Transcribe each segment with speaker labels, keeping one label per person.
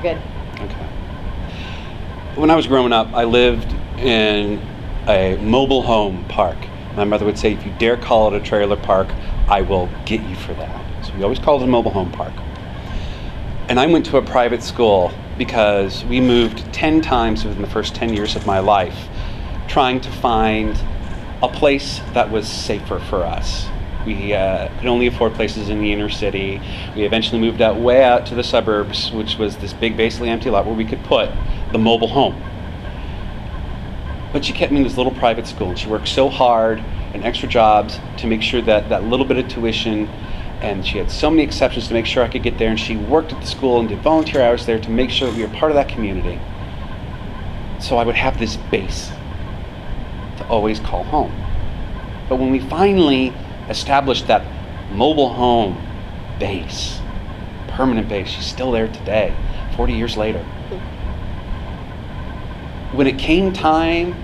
Speaker 1: You're good.
Speaker 2: Okay. When I was growing up, I lived in a mobile home park. My mother would say, if you dare call it a trailer park, I will get you for that. So we always called it a mobile home park. And I went to a private school because we moved 10 times within the first 10 years of my life, trying to find a place that was safer for us. We could only afford places in the inner city. We eventually moved way out to the suburbs, which was this big, basically empty lot where we could put the mobile home. But she kept me in this little private school, and she worked so hard and extra jobs to make sure that little bit of tuition, and she had so many exceptions to make sure I could get there, and she worked at the school and did volunteer hours there to make sure that we were part of that community. So I would have this base to always call home. But when we finally established that mobile home base, permanent base, she's still there today, 40 years later. When it came time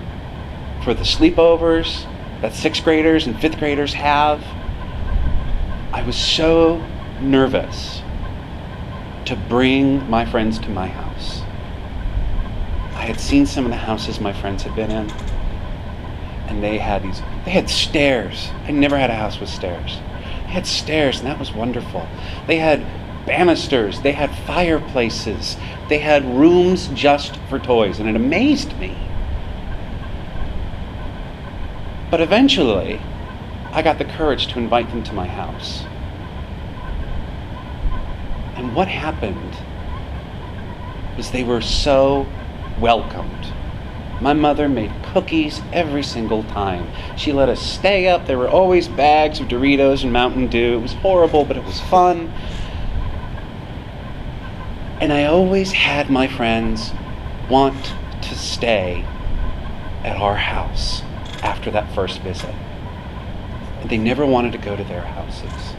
Speaker 2: for the sleepovers that 6th graders and 5th graders have, I was so nervous to bring my friends to my house. I had seen some of the houses my friends had been in, and they had stairs. I never had a house with stairs. They had stairs, and that was wonderful. They had banisters, they had fireplaces, they had rooms just for toys, and it amazed me. But eventually, I got the courage to invite them to my house. And what happened was they were so welcomed. My mother made cookies every single time. She let us stay up. There were always bags of Doritos and Mountain Dew. It was horrible, but it was fun. And I always had my friends want to stay at our house after that first visit. And they never wanted to go to their houses.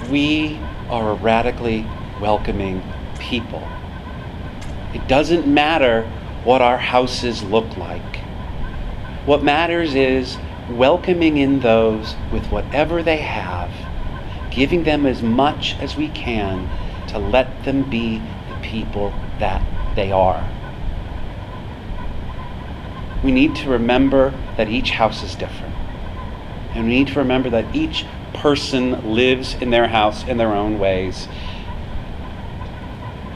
Speaker 2: We are a radically welcoming people. It doesn't matter what our houses look like. What matters is welcoming in those with whatever they have, giving them as much as we can to let them be the people that they are. We need to remember that each house is different. And we need to remember that each person lives in their house in their own ways.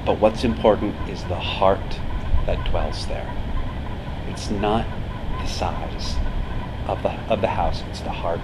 Speaker 2: But what's important is the heart that dwells there. It's not the size of the house, it's the heart